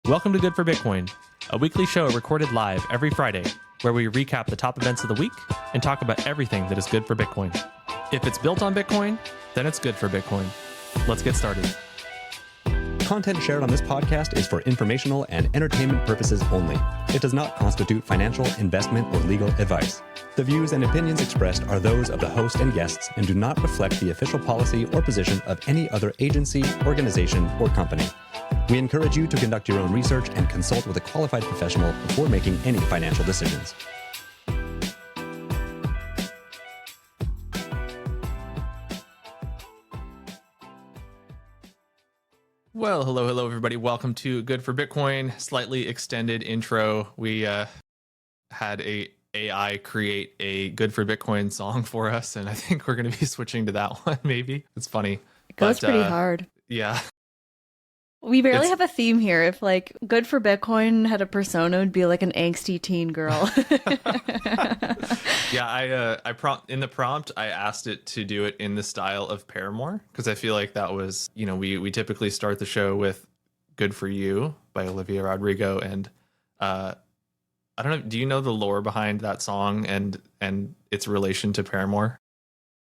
Welcome to Good for Bitcoin, a weekly show recorded live every Friday, where we recap the top events of the week and talk about everything that is good for Bitcoin. If it's built on Bitcoin, then it's good for Bitcoin. Let's get started. Content shared on this podcast is for informational and entertainment purposes only. It does not constitute financial, investment, or legal advice. The views and opinions expressed are those of the host and guests and do not reflect the official policy or position of any other agency, organization, or company. We encourage you to conduct your own research and consult with a qualified professional before making any financial decisions. Well, hello, everybody. Welcome to Good for Bitcoin. Slightly extended intro. We had a AI create a Good for Bitcoin song for us, and I think we're going to be switching to that one, maybe. It's funny. It goes pretty hard. Yeah. We barely have a theme here. If like Good for Bitcoin had a persona, it would be like an angsty teen girl. Yeah, in the prompt, I asked it to do it in the style of Paramore, because I feel like that was, we typically start the show with Good for You by Olivia Rodrigo. And I don't know, do you know the lore behind that song and its relation to Paramore?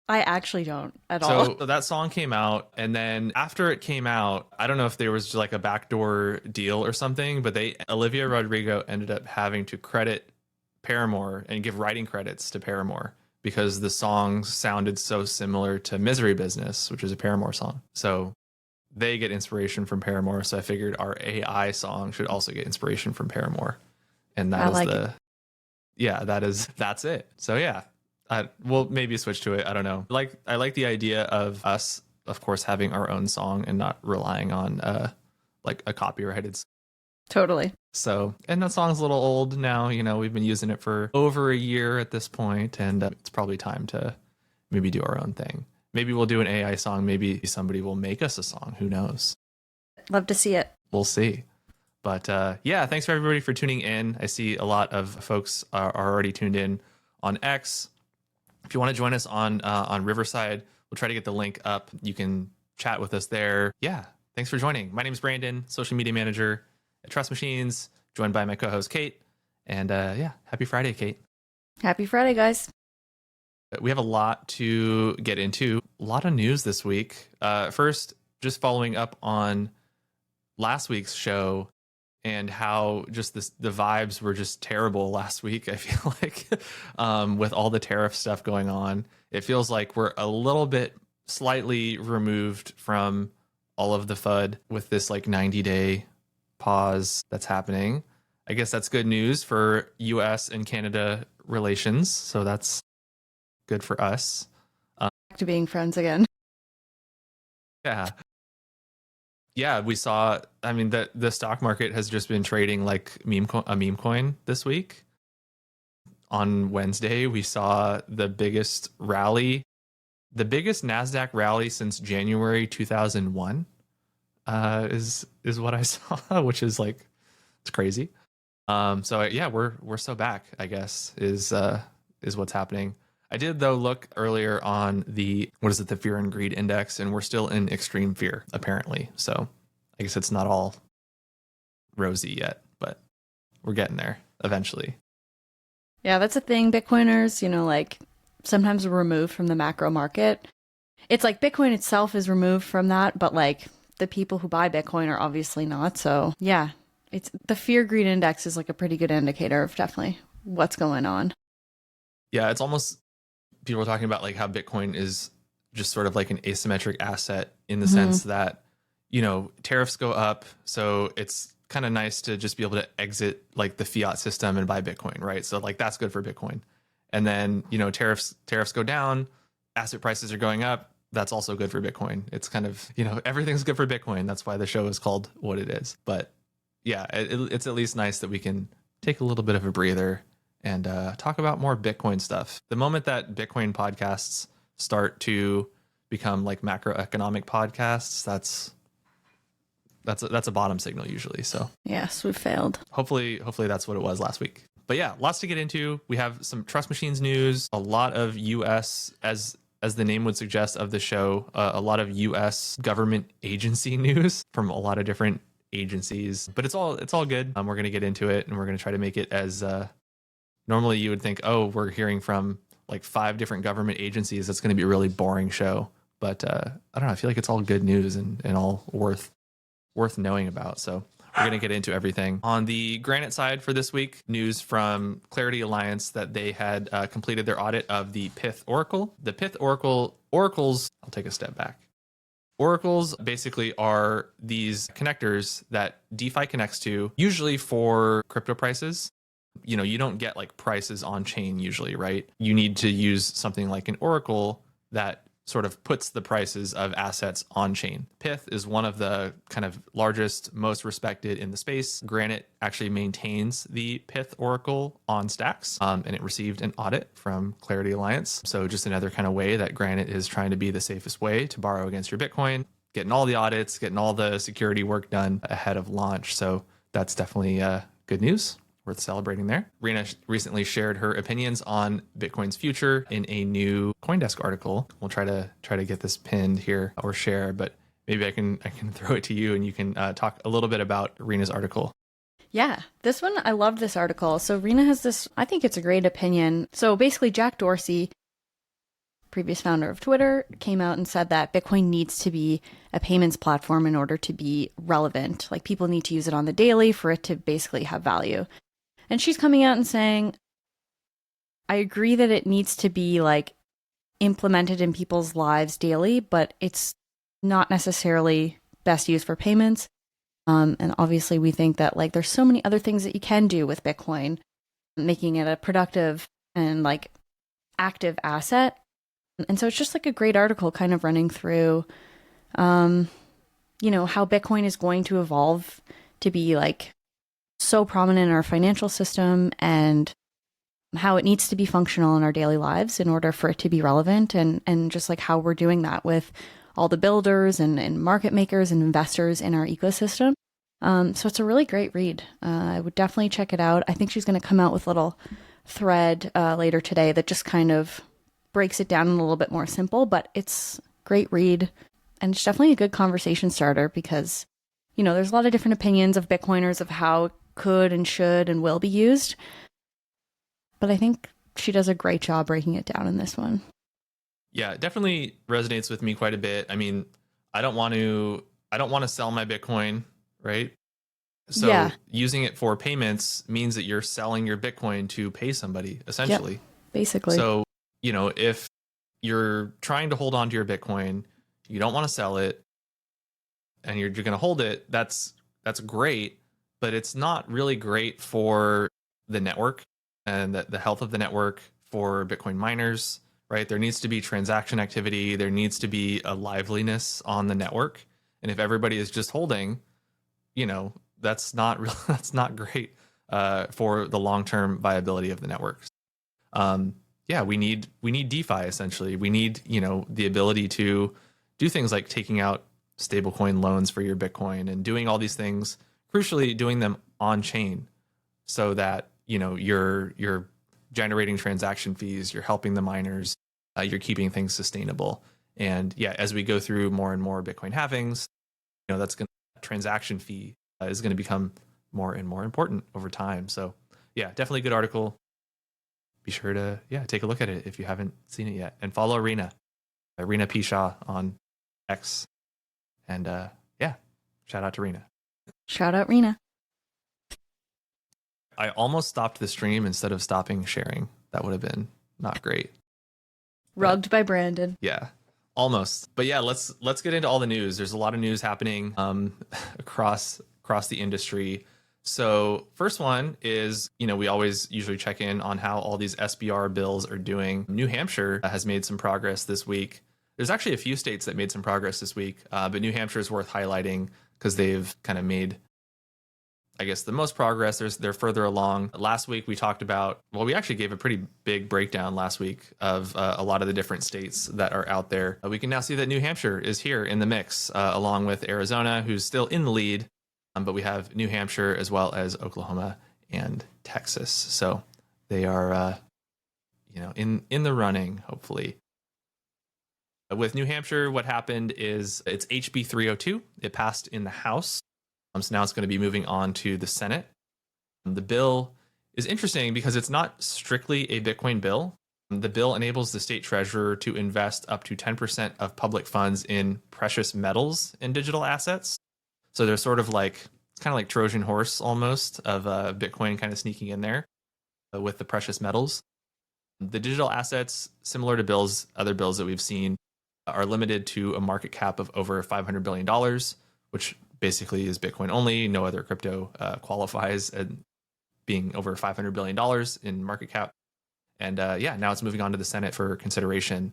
I actually don't at all. So that song came out, and then after it came out, I don't know if there was just like a backdoor deal or something, but Olivia Rodrigo ended up having to credit Paramore and give writing credits to Paramore because the song sounded so similar to Misery Business, which is a Paramore song. So they get inspiration from Paramore. So I figured our AI song should also get inspiration from Paramore. And that's it. So yeah. We'll maybe switch to it. I don't know. I like the idea of us, of course, having our own song and not relying on like a copyrighted song. Totally. So, and that song's a little old now. We've been using it for over a year at this point, and it's probably time to maybe do our own thing. Maybe we'll do an AI song. Maybe somebody will make us a song. Who knows? Love to see it. We'll see. But yeah, thanks for everybody for tuning in. I see a lot of folks are already tuned in on X. If you want to join us on Riverside, we'll try to get the link up. You can chat with us there. Yeah, thanks for joining. My name is Brandon, social media manager at Trust Machines, joined by my co-host Kate. And yeah, happy Friday, Kate. Happy Friday, guys. We have a lot to get into. A lot of news this week. First, just following up on last week's show and how just the vibes were just terrible last week. I feel like with all the tariff stuff going on, it feels like we're a little bit slightly removed from all of the FUD with this like 90-day pause that's happening. I guess that's good news for US and Canada relations. So that's good for us. Back to being friends again. Yeah. Yeah, we saw, the stock market has just been trading like a meme coin this week. On Wednesday, we saw the biggest rally, the biggest NASDAQ rally since January 2001 is what I saw, which is like, it's crazy. So yeah, we're so back, I guess, is what's happening. I did, though, look earlier on the Fear and Greed Index, and we're still in extreme fear, apparently. So I guess it's not all rosy yet, but we're getting there eventually. Yeah, that's a thing. Bitcoiners, like sometimes we're removed from the macro market. It's like Bitcoin itself is removed from that, but like the people who buy Bitcoin are obviously not. So yeah, it's the Fear Greed Index is like a pretty good indicator of definitely what's going on. Yeah, it's almost, people are talking about like how Bitcoin is just sort of like an asymmetric asset in the sense that, tariffs go up. So it's kind of nice to just be able to exit like the fiat system and buy Bitcoin, right? So like that's good for Bitcoin. And then, tariffs go down, asset prices are going up. That's also good for Bitcoin. It's kind of, everything's good for Bitcoin. That's why the show is called what it is. But yeah, it's at least nice that we can take a little bit of a breather and talk about more Bitcoin stuff. The moment that Bitcoin podcasts start to become like macroeconomic podcasts, that's a bottom signal usually. So yes, we failed. Hopefully that's what it was last week. But yeah, lots to get into. We have some Trust Machines news, a lot of US, as the name would suggest of the show, a lot of US government agency news from a lot of different agencies, but it's all good. We're going to get into it, and we're going to try to make it as normally you would think, oh, we're hearing from like 5 different government agencies. That's going to be a really boring show. But I don't know. I feel like it's all good news and all worth knowing about. So we're going to get into everything. On the Granite side for this week, news from Clarity Alliance that they had completed their audit of the Pith Oracle. The Pith Oracles, I'll take a step back. Oracles basically are these connectors that DeFi connects to, usually for crypto prices. You know, you don't get like prices on chain usually, right? You need to use something like an Oracle that sort of puts the prices of assets on chain. Pith is one of the kind of largest, most respected in the space. Granite actually maintains the Pith Oracle on Stacks, and it received an audit from Clarity Alliance. So just another kind of way that Granite is trying to be the safest way to borrow against your Bitcoin, getting all the audits, getting all the security work done ahead of launch. So that's definitely good news. Worth celebrating there. Rena recently shared her opinions on Bitcoin's future in a new CoinDesk article. We'll try to get this pinned here or share, but maybe I can throw it to you and you can talk a little bit about Rena's article. Yeah, this one, I love this article. So Rena has this, I think it's a great opinion. So basically Jack Dorsey, previous founder of Twitter, came out and said that Bitcoin needs to be a payments platform in order to be relevant. Like people need to use it on the daily for it to basically have value. And she's coming out and saying, I agree that it needs to be like implemented in people's lives daily, but it's not necessarily best used for payments. And obviously we think that like there's so many other things that you can do with Bitcoin, making it a productive and like active asset. And so it's just like a great article kind of running through, how Bitcoin is going to evolve to be like so prominent in our financial system and how it needs to be functional in our daily lives in order for it to be relevant, and just like how we're doing that with all the builders and market makers and investors in our ecosystem. So it's a really great read. I would definitely check it out. I think she's going to come out with a little thread later today that just kind of breaks it down in a little bit more simple, but it's a great read. And it's definitely a good conversation starter because, there's a lot of different opinions of Bitcoiners of how could and should and will be used. But I think she does a great job breaking it down in this one. Yeah, it definitely resonates with me quite a bit. I mean, I don't want to sell my Bitcoin, right? So yeah. Using it for payments means that you're selling your Bitcoin to pay somebody, essentially. Yep, basically. So, if you're trying to hold on to your Bitcoin, you don't want to sell it, and you're going to hold it, that's great. But it's not really great for the network and the health of the network for Bitcoin miners, right? There needs to be transaction activity. There needs to be a liveliness on the network. And if everybody is just holding, that's not great for the long-term viability of the networks. We need DeFi essentially. We need, the ability to do things like taking out stablecoin loans for your Bitcoin and doing all these things. Crucially, doing them on chain so that, you're generating transaction fees, you're helping the miners, you're keeping things sustainable. And as we go through more and more Bitcoin halvings, transaction fee is going to become more and more important over time. So definitely a good article. Be sure to, take a look at it if you haven't seen it yet, and follow Rena P. Shaw on X. And shout out to Rena. Shout out Rena. I almost stopped the stream instead of stopping sharing. That would have been not great. Rugged by Brandon. Yeah, almost. But let's get into all the news. There's a lot of news happening across the industry. So first one is, we always usually check in on how all these SBR bills are doing. New Hampshire has made some progress this week. There's actually a few states that made some progress this week, but New Hampshire is worth highlighting because they've kind of made, I guess, the most progress. They're further along. Last week we talked about, we actually gave a pretty big breakdown last week of a lot of the different states that are out there. We can now see that New Hampshire is here in the mix, along with Arizona, who's still in the lead. But we have New Hampshire as well as Oklahoma and Texas. So they are, in the running, hopefully. With New Hampshire, what happened is it's HB 302. It passed in the House. So now it's going to be moving on to the Senate. The bill is interesting because it's not strictly a Bitcoin bill. The bill enables the state treasurer to invest up to 10% of public funds in precious metals and digital assets. So there's sort of like, it's kind of like Trojan horse almost of Bitcoin kind of sneaking in there with the precious metals. The digital assets, similar to other bills that we've seen, are limited to a market cap of over $500 billion, which basically is Bitcoin only. No other crypto qualifies as being over $500 billion in market cap. And now it's moving on to the Senate for consideration.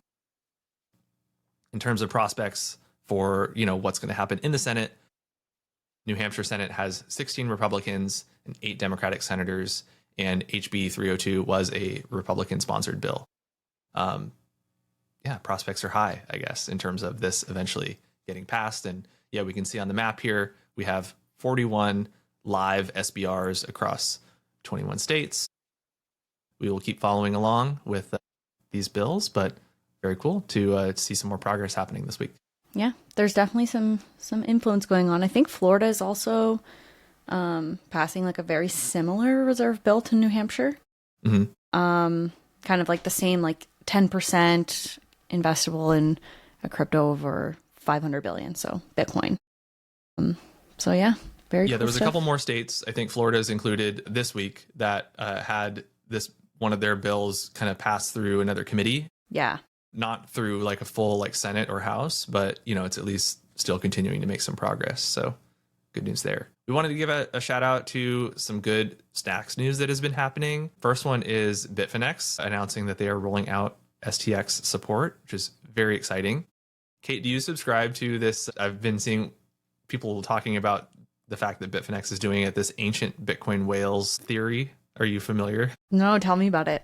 In terms of prospects for, what's going to happen in the Senate, New Hampshire Senate has 16 Republicans and 8 Democratic senators, and HB 302 was a Republican-sponsored bill. Prospects are high, I guess, in terms of this eventually getting passed. And we can see on the map here, we have 41 live SBRs across 21 states. We will keep following along with these bills, but very cool to see some more progress happening this week. Yeah, there's definitely some influence going on. I think Florida is also passing like a very similar reserve bill to New Hampshire. Mm-hmm. Kind of like the same, like 10% investable in a crypto over 500 billion, so Bitcoin. Very cool there was stuff. a couple more states. I think Florida is included this week that had one of their bills kind of pass through another committee. Yeah. Not through like a full like Senate or House, but it's at least still continuing to make some progress. So good news there. We wanted to give a shout out to some good Stacks news that has been happening. First one is Bitfinex announcing that they are rolling out STX support, which is very exciting. Kate, do you subscribe to this? I've been seeing people talking about the fact that Bitfinex is doing it, this ancient Bitcoin whales theory. Are you familiar? No, tell me about it.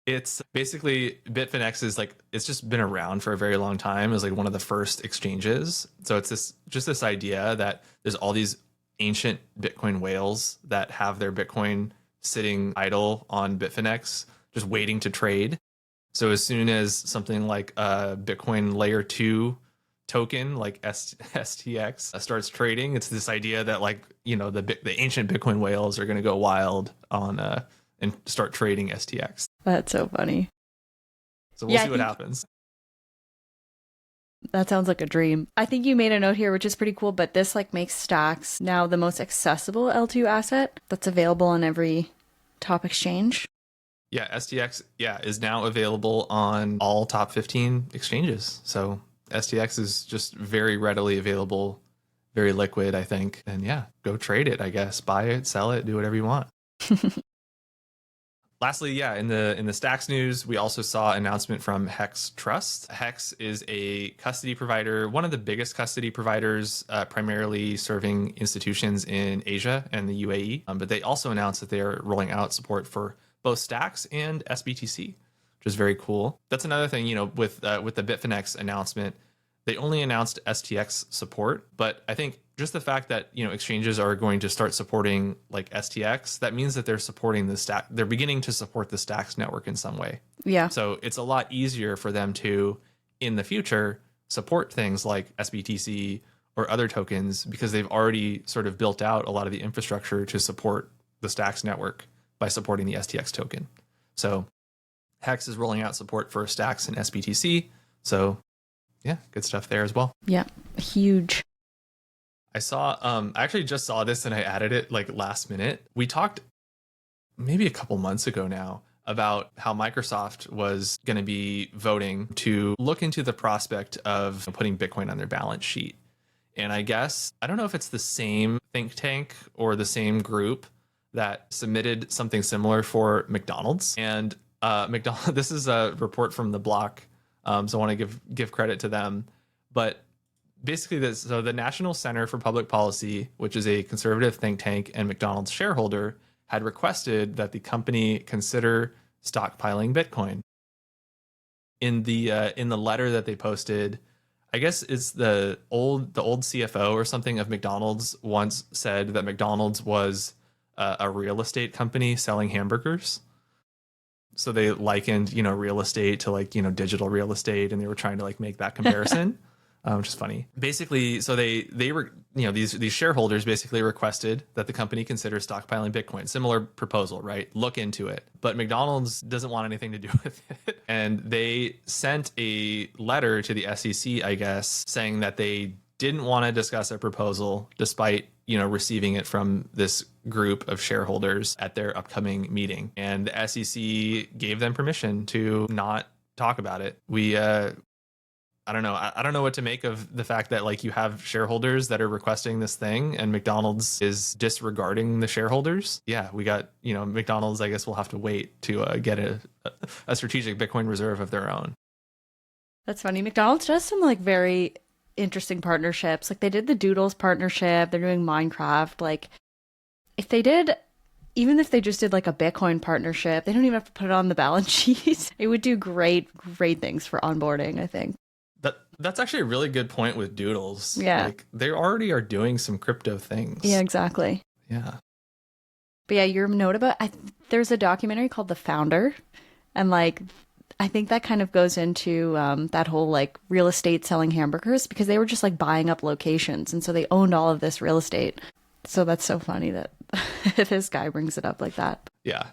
It's basically Bitfinex is like, it's just been around for a very long time. It was like one of the first exchanges. So it's this idea that there's all these ancient Bitcoin whales that have their Bitcoin sitting idle on Bitfinex, just waiting to trade. So as soon as something like a Bitcoin layer 2 token like STX starts trading, it's this idea that the ancient Bitcoin whales are going to go wild on and start trading STX. That's so funny. So we'll see what happens. That sounds like a dream. I think you made a note here, which is pretty cool, but this makes Stacks now the most accessible L2 asset that's available on every top exchange. Yeah, STX is now available on all top 15 exchanges. So STX is just very readily available, very liquid, I think. And go trade it, I guess. Buy it, sell it, do whatever you want. Lastly, in the Stacks news, we also saw an announcement from Hex Trust. Hex is a custody provider, one of the biggest custody providers, primarily serving institutions in Asia and the UAE. But they also announced that they are rolling out support for both Stacks and SBTC, which is very cool. That's another thing, with the Bitfinex announcement, they only announced STX support, but I think just the fact that, exchanges are going to start supporting like STX, that means that they're supporting the Stack. They're beginning to support the Stacks network in some way. Yeah. So it's a lot easier for them to, in the future, support things like SBTC or other tokens because they've already sort of built out a lot of the infrastructure to support the Stacks network by supporting the STX token. So Hex is rolling out support for Stacks and SBTC. So good stuff there as well. Yeah, huge. I saw, I actually just saw this and I added it like last minute. We talked maybe a couple months ago now about how Microsoft was going to be voting to look into the prospect of putting Bitcoin on their balance sheet. And I guess, I don't know if it's the same think tank or the same group that submitted something similar for McDonald's. And McDonald, this is a report from The Block. So I want to give credit to them. But basically, the National Center for Public Policy, which is a conservative think tank and McDonald's shareholder, had requested that the company consider stockpiling Bitcoin. In the letter that they posted, I guess it's the old CFO or something of McDonald's once said that McDonald's was a real estate company selling hamburgers. So they likened, real estate to digital real estate, and they were trying to make that comparison. which is funny. Basically, so they were, these shareholders basically requested that the company consider stockpiling Bitcoin. Similar proposal, right? Look into it. But McDonald's doesn't want anything to do with it. And they sent a letter to the SEC, I guess, saying that they didn't want to discuss a proposal despite, receiving it from this group of shareholders at their upcoming meeting. And the SEC gave them permission to not talk about it. I don't know. I don't know what to make of the fact that like you have shareholders that are requesting this thing and McDonald's is disregarding the shareholders. Yeah, we got, McDonald's, I guess, will have to wait to get a strategic Bitcoin reserve of their own. That's funny. McDonald's does some like very interesting partnerships. Like they did the Doodles partnership. They're doing Minecraft. Like even if they just did like a Bitcoin partnership, they don't even have to put it on the balance sheet. It would do great things for onboarding, I think. That's actually a really good point with Doodles. Yeah. Like they already are doing some crypto things. Yeah, exactly. Yeah. But yeah, your note about there's a documentary called The Founder, and like I think that kind of goes into that whole like real estate selling hamburgers, because they were just like buying up locations, and so they owned all of this real estate. So that's so funny that this guy brings it up like that. Yeah.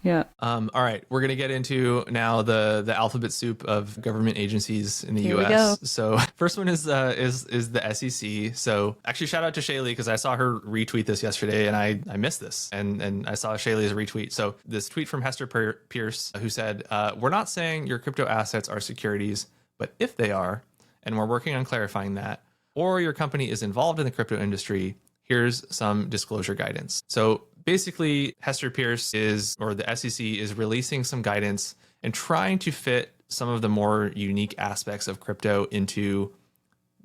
Yeah. All right, we're gonna get into now the alphabet soup of government agencies in the Here U.S. we go. So first one is the SEC. So actually, shout out to Shaylee because I saw her retweet this yesterday and I missed this and I saw Shaylee's retweet. So this tweet from Hester Pierce who said, "We're not saying your crypto assets are securities, but if they are, and we're working on clarifying that, or your company is involved in the crypto industry, here's some disclosure guidance." So basically, Hester Pierce or the SEC is releasing some guidance and trying to fit some of the more unique aspects of crypto into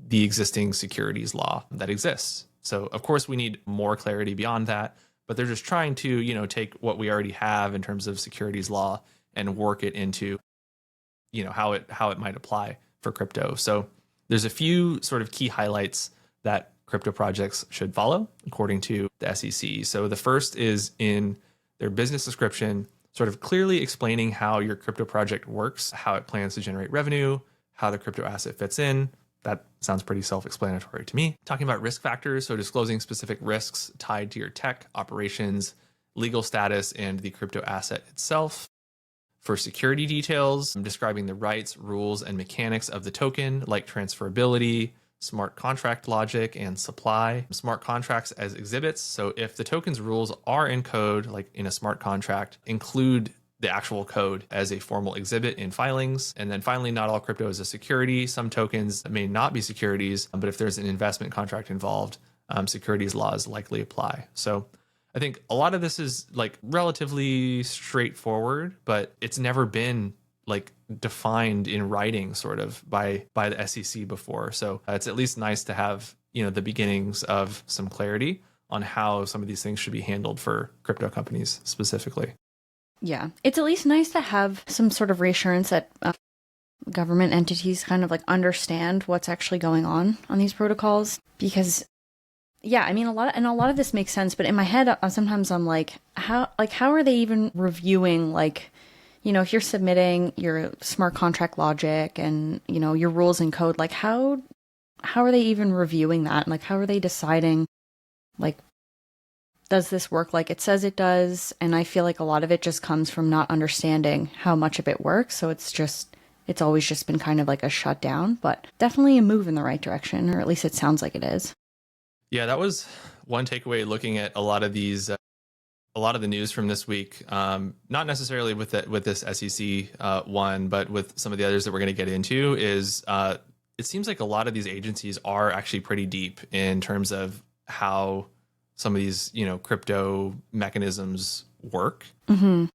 the existing securities law that exists. So of course we need more clarity beyond that, but they're just trying to, take what we already have in terms of securities law and work it into, how it might apply for crypto. So there's a few sort of key highlights that crypto projects should follow according to the SEC. So the first is in their business description, sort of clearly explaining how your crypto project works, how it plans to generate revenue, how the crypto asset fits in. That sounds pretty self-explanatory to me. Talking about risk factors, so disclosing specific risks tied to your tech, operations, legal status, and the crypto asset itself. For security details, describing the rights, rules, and mechanics of the token, like transferability, smart contract logic, and supply. Smart contracts as exhibits. So if the token's rules are in code, like in a smart contract, include the actual code as a formal exhibit in filings. And then finally, not all crypto is a security. Some tokens may not be securities, but if there's an investment contract involved, securities laws likely apply. So I think a lot of this is like relatively straightforward, but it's never been like defined in writing sort of by the SEC before. So it's at least nice to have, the beginnings of some clarity on how some of these things should be handled for crypto companies specifically. Yeah. It's at least nice to have some sort of reassurance that government entities kind of like understand what's actually going on these protocols, because yeah, I mean, a lot of this makes sense, but in my head, sometimes I'm like, how are they even reviewing, like, if you're submitting your smart contract logic and, your rules and code, like how are they even reviewing that? Like, how are they deciding, like, does this work like it says it does? And I feel like a lot of it just comes from not understanding how much of it works. So it's always just been kind of like a shutdown, but definitely a move in the right direction, or at least it sounds like it is. Yeah, that was one takeaway looking at a lot of these. A lot of the news from this week, not necessarily with this SEC one, but with some of the others that we're going to get into, is it seems like a lot of these agencies are actually pretty deep in terms of how some of these, crypto mechanisms work. Mm-hmm.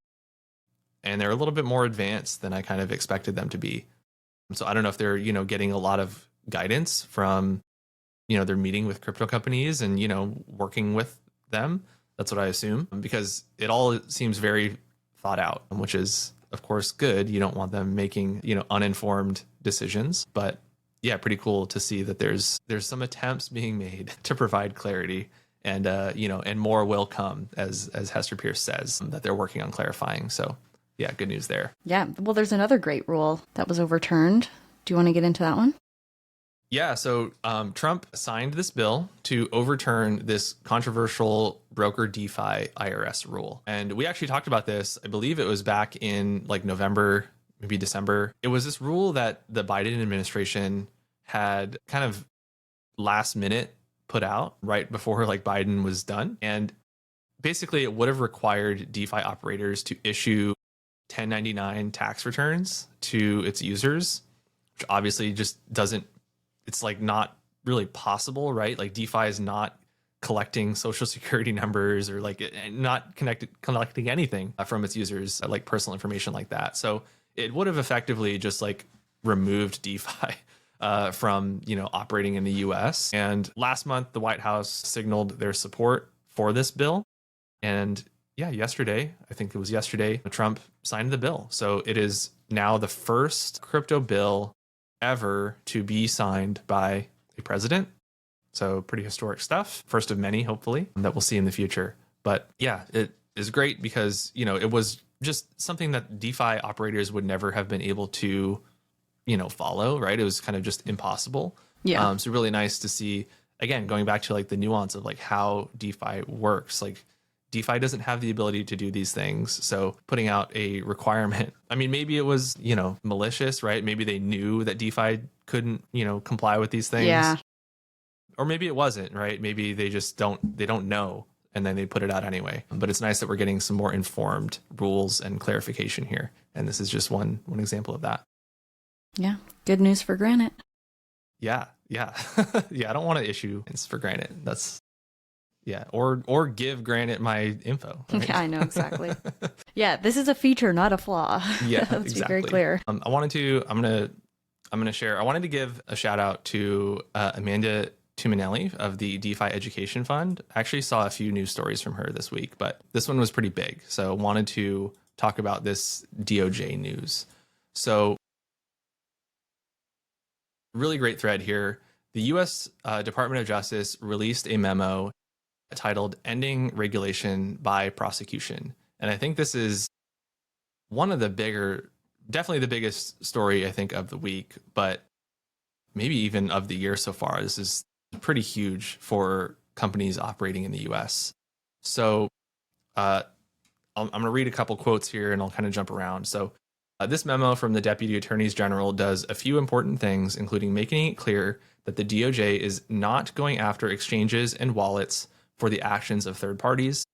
And they're a little bit more advanced than I kind of expected them to be. So I don't know if they're, getting a lot of guidance from, they're meeting with crypto companies and, working with them. That's what I assume, because it all seems very thought out, which is, of course, good. You don't want them making, uninformed decisions. But yeah, pretty cool to see that there's some attempts being made to provide clarity, and and more will come, as Hester Pierce says, that they're working on clarifying. So yeah, good news there. Yeah. Well, there's another great rule that was overturned. Do you want to get into that one? Yeah, so Trump signed this bill to overturn this controversial broker DeFi IRS rule. And we actually talked about this, I believe it was back in like November, maybe December. It was this rule that the Biden administration had kind of last minute put out right before like Biden was done. And basically it would have required DeFi operators to issue 1099 tax returns to its users, which obviously just doesn't, it's like not really possible, right? Like DeFi is not collecting social security numbers or like not collecting anything from its users, like personal information like that. So it would have effectively just like removed DeFi from, operating in the US. And last month, the White House signaled their support for this bill. And yeah, yesterday, I think it was yesterday, Trump signed the bill. So it is now the first crypto bill ever to be signed by a president. So pretty historic stuff. First of many, hopefully, that we'll see in the future. But yeah, it is great because, it was just something that DeFi operators would never have been able to, follow, right? It was kind of just impossible. Yeah. So really nice to see, again, going back to like the nuance of like how DeFi works. Like DeFi doesn't have the ability to do these things. So putting out a requirement, I mean, maybe it was, malicious, right? Maybe they knew that DeFi couldn't, comply with these things. Yeah. Or maybe it wasn't, right? Maybe they just don't know. And then they put it out anyway. But it's nice that we're getting some more informed rules and clarification here. And this is just one example of that. Yeah. Good news for Granite. Yeah. Yeah. Yeah. I don't want to issue it's for Granite. That's, yeah. Or give Granite my info. Right? Yeah, I know exactly. Yeah. This is a feature, not a flaw. Yeah. Let's exactly. be very clear. I'm going to share, I wanted to give a shout out to Amanda Tuminelli of the DeFi Education Fund. I actually saw a few news stories from her this week, but this one was pretty big. So wanted to talk about this DOJ news. So really great thread here. The U.S. Department of Justice released a memo titled Ending Regulation by Prosecution. And I think this is one of the definitely the biggest story, I think, of the week, but maybe even of the year so far. This is pretty huge for companies operating in the US. So I'm going to read a couple quotes here and I'll kind of jump around. So this memo from the Deputy Attorneys General does a few important things, including making it clear that the DOJ is not going after exchanges and wallets for the actions of third parties.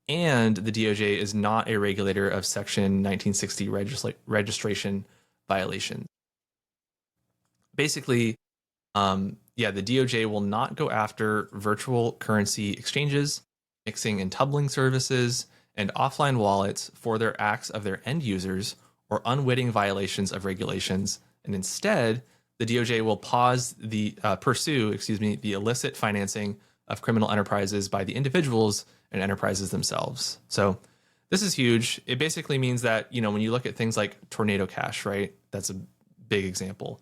And the DOJ is not a regulator of Section 1960 registration violations. Basically, the DOJ will not go after virtual currency exchanges, mixing and tumbling services, and offline wallets for their acts of their end users or unwitting violations of regulations. And instead, the DOJ will pursue the illicit financing of criminal enterprises by the individuals and enterprises themselves. So this is huge. It basically means that, when you look at things like Tornado Cash, right? That's a big example.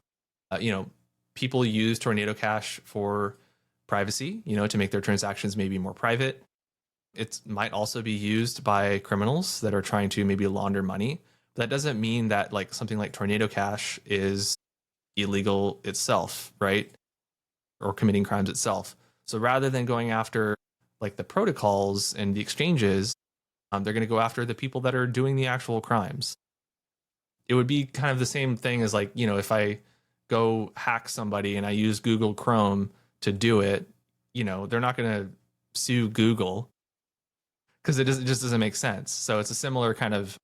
People use Tornado Cash for privacy, to make their transactions maybe more private. It might also be used by criminals that are trying to maybe launder money. But that doesn't mean that like something like Tornado Cash is illegal itself, right? Or committing crimes itself. So rather than going after like the protocols and the exchanges, they're going to go after the people that are doing the actual crimes. It would be kind of the same thing as like, if I go hack somebody and I use Google Chrome to do it, they're not going to sue Google because it just doesn't make sense. So it's a similar kind of,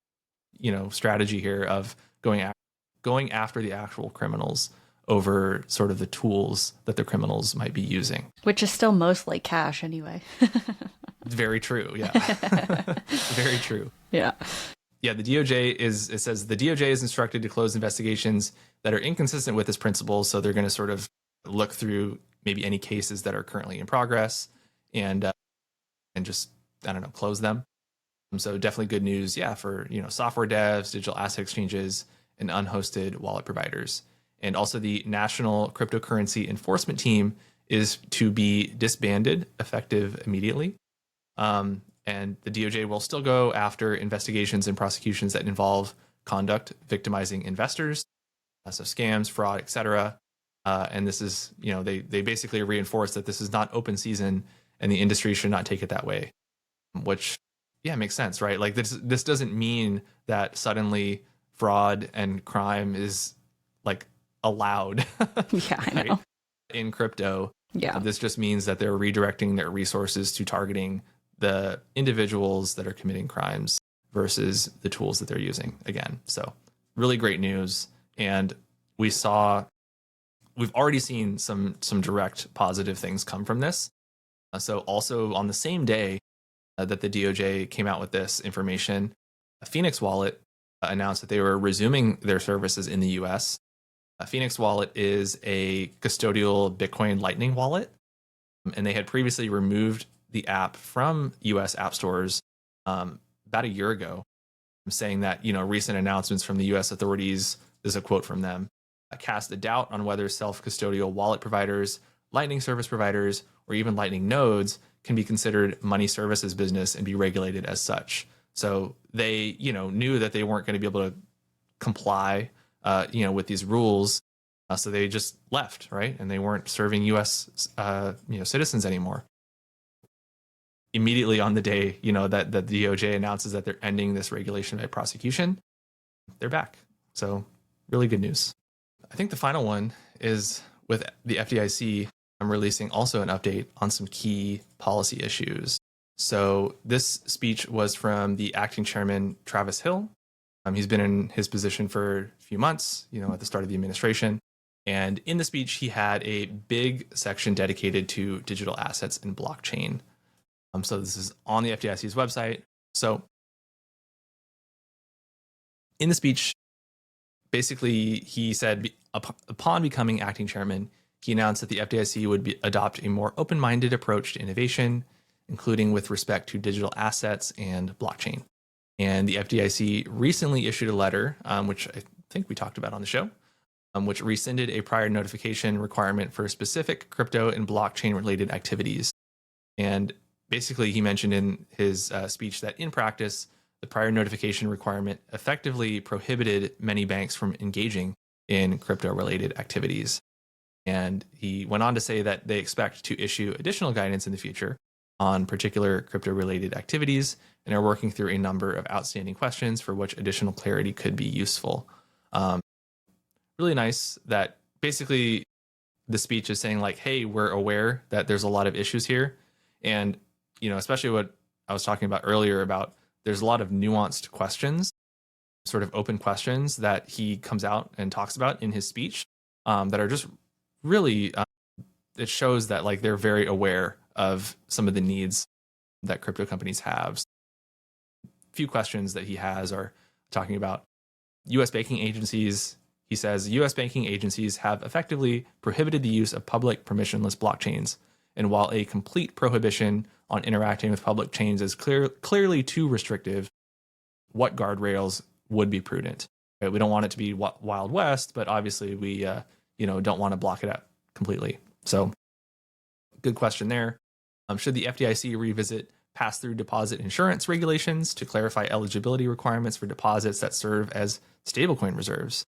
strategy here of going after the actual criminals over sort of the tools that the criminals might be using. Which is still mostly cash anyway. Very true. Yeah. Very true. Yeah. Yeah, it says the DOJ is instructed to close investigations that are inconsistent with this principle. So they're going to sort of look through maybe any cases that are currently in progress and just, close them. So definitely good news. Yeah. For, software devs, digital asset exchanges, and unhosted wallet providers. And also the National Cryptocurrency Enforcement Team is to be disbanded effective immediately. And the DOJ will still go after investigations and prosecutions that involve conduct victimizing investors, so scams, fraud, etc. And this is, they basically reinforce that this is not open season and the industry should not take it that way, which, yeah, makes sense, right? Like this doesn't mean that suddenly fraud and crime is like allowed. Yeah, I right? know. In crypto. Yeah. This just means that they're redirecting their resources to targeting the individuals that are committing crimes versus the tools that they're using again. So really great news. And we've already seen some direct positive things come from this. So also on the same day that the DOJ came out with this information, Phoenix Wallet announced that they were resuming their services in the US. Phoenix Wallet is a custodial Bitcoin Lightning wallet, and they had previously removed the app from US app stores about a year ago, saying that, recent announcements from the US authorities, this is a quote from them, cast a doubt on whether self-custodial wallet providers, Lightning service providers, or even Lightning nodes can be considered money services business and be regulated as such. So they, knew that they weren't going to be able to comply, with these rules. So they just left, right? And they weren't serving U.S. Citizens anymore. Immediately on the day, that the DOJ announces that they're ending this regulation by prosecution, they're back. So really good news. I think the final one is with the FDIC. I'm releasing also an update on some key policy issues. So this speech was from the acting chairman, Travis Hill. He's been in his position for a few months, at the start of the administration. And in the speech, he had a big section dedicated to digital assets and blockchain. So this is on the FDIC's website. So in the speech, basically, he said, upon becoming acting chairman, he announced that the FDIC would adopt a more open-minded approach to innovation, including with respect to digital assets and blockchain. And the FDIC recently issued a letter, which I think we talked about on the show, which rescinded a prior notification requirement for specific crypto and blockchain related activities. And basically, he mentioned in his speech that in practice, the prior notification requirement effectively prohibited many banks from engaging in crypto related activities. And he went on to say that they expect to issue additional guidance in the future on particular crypto-related activities and are working through a number of outstanding questions for which additional clarity could be useful. Really nice that basically the speech is saying like, hey, we're aware that there's a lot of issues here. And, especially what I was talking about earlier about there's a lot of nuanced questions, sort of open questions that he comes out and talks about in his speech that are just really, it shows that like they're very aware of some of the needs that crypto companies have. A few questions that he has are talking about U.S. banking agencies. He says U.S. banking agencies have effectively prohibited the use of public permissionless blockchains. And while a complete prohibition on interacting with public chains is clearly too restrictive, what guardrails would be prudent? Right? We don't want it to be Wild West, but obviously we don't want to block it out completely. So good question there. Should the FDIC revisit pass-through deposit insurance regulations to clarify eligibility requirements for deposits that serve as stablecoin reserves?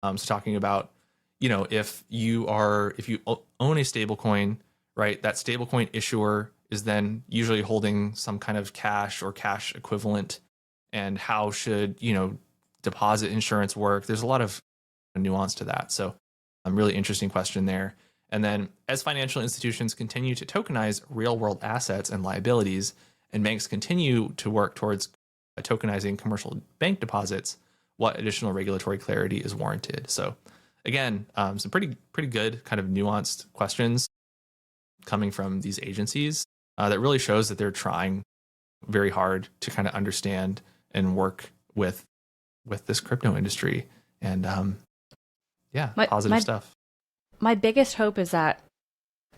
So talking about, if you own a stablecoin, right, that stablecoin issuer is then usually holding some kind of cash or cash equivalent. And how should, deposit insurance work? There's a lot of nuance to that. So really interesting question there. And then as financial institutions continue to tokenize real world assets and liabilities, and banks continue to work towards tokenizing commercial bank deposits, what additional regulatory clarity is warranted? So again, some pretty good kind of nuanced questions coming from these agencies that really shows that they're trying very hard to kind of understand and work with this crypto industry. And positive stuff. My biggest hope is that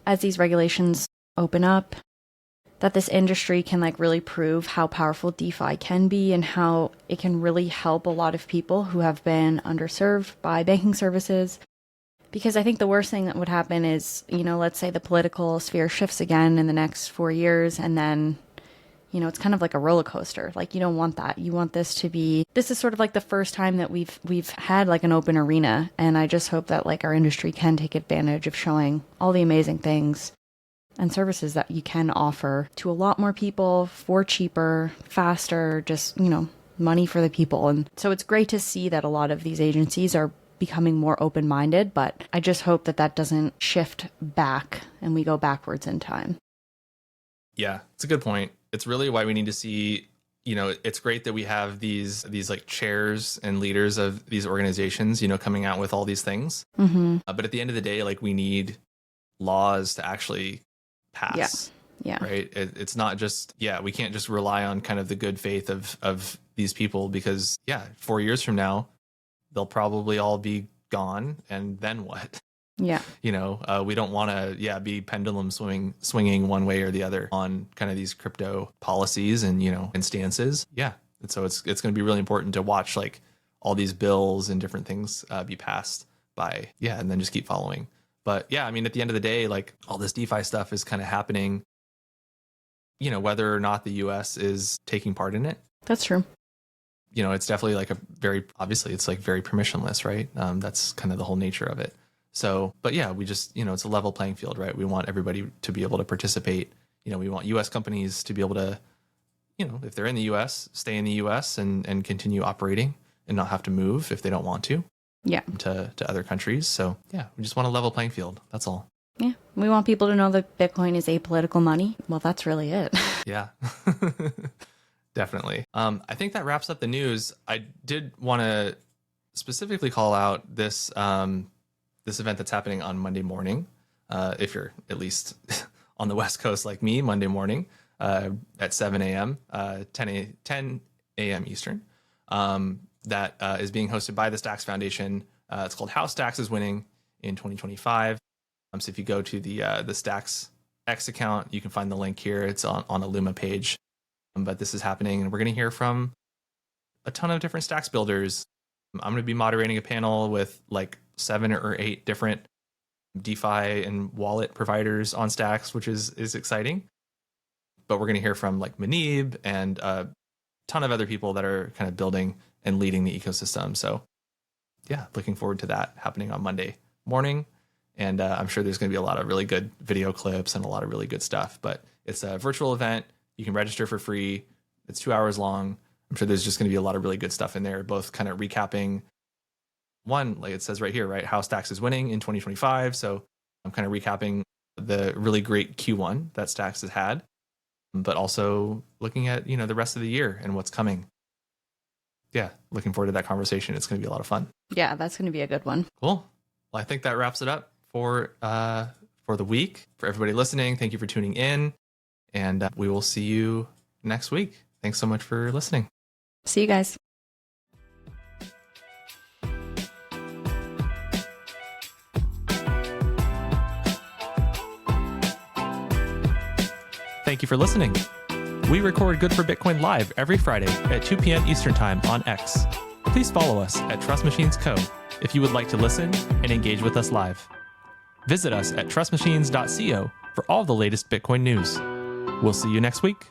as these regulations open up, that this industry can really prove how powerful DeFi can be and how it can really help a lot of people who have been underserved by banking services. Because I think the worst thing that would happen is, let's say the political sphere shifts again in the next 4 years, and then, You know, it's kind of like a roller coaster. Like, you don't want that. You want this to be, this is sort of like the first time that we've had like an open arena. And I just hope that like our industry can take advantage of showing all the amazing things and services that you can offer to a lot more people for cheaper, faster, just, you know, money for the people. And so it's great to see that a lot of these agencies are becoming more open-minded, but I just hope that that doesn't shift back and we go backwards in time. Yeah, it's a good point. It's really why we need to see, you know, it's great that we have these like chairs and leaders of these organizations, you know, coming out with all these things. But at the end of the day, like, we need laws to actually pass. Yeah. Right. It's not just, we can't just rely on kind of the good faith of these people, because 4 years from now, they'll probably all be gone. And then what? Yeah. You know, we don't want to, be pendulum swinging one way or the other on kind of these crypto policies and, you know, and stances. Yeah. And so it's going to be really important to watch like all these bills and different things be passed by. Yeah. And then just keep following. But yeah, I mean, at the end of the day, like, all this DeFi stuff is kind of happening, you know, whether or not the US is taking part in it. That's true. You know, it's definitely like obviously it's like very permissionless, right? That's kind of the whole nature of it. So, but yeah, we just, you know, it's a level playing field, right? We want everybody to be able to participate. You know, we want US companies to be able to, you know, if they're in the US, stay in the US and continue operating and not have to move if they don't want to. Yeah. To other countries. So yeah, we just want a level playing field. That's all. Yeah. We want people to know that Bitcoin is apolitical money. Well, that's really it. Yeah. Definitely. I think that wraps up the news. I did want to specifically call out this this event that's happening on Monday morning. If you're at least on the West Coast like me, Monday morning at 7 a.m., 10 a.m. Eastern. That is being hosted by the Stacks Foundation. It's called How Stacks is Winning in 2025. So if you go to the Stacks X account, you can find the link here. It's on a Luma page. But this is happening, and we're going to hear from a ton of different Stacks builders. I'm going to be moderating a panel with like 7 or 8 different DeFi and wallet providers on Stacks, which is exciting. But we're going to hear from like Manib and a ton of other people that are kind of building and leading the ecosystem. So yeah, looking forward to that happening on Monday morning. And I'm sure there's going to be a lot of really good video clips and a lot of really good stuff. But it's a virtual event. You can register for free. It's 2 hours long. I'm sure there's just going to be a lot of really good stuff in there, both kind of recapping one, like it says right here, right? How Stacks is winning in 2025. So I'm kind of recapping the really great Q1 that Stacks has had, but also looking at, you know, the rest of the year and what's coming. Yeah, looking forward to that conversation. It's going to be a lot of fun. Yeah, that's going to be a good one. Cool. Well, I think that wraps it up for the week. For everybody listening, thank you for tuning in, and we will see you next week. Thanks so much for listening. See you guys. Thank you for listening. We record Good for Bitcoin live every Friday at 2 p.m. Eastern Time on X. Please follow us at Trust Machines Co. if you would like to listen and engage with us live. Visit us at trustmachines.co for all the latest Bitcoin news. We'll see you next week.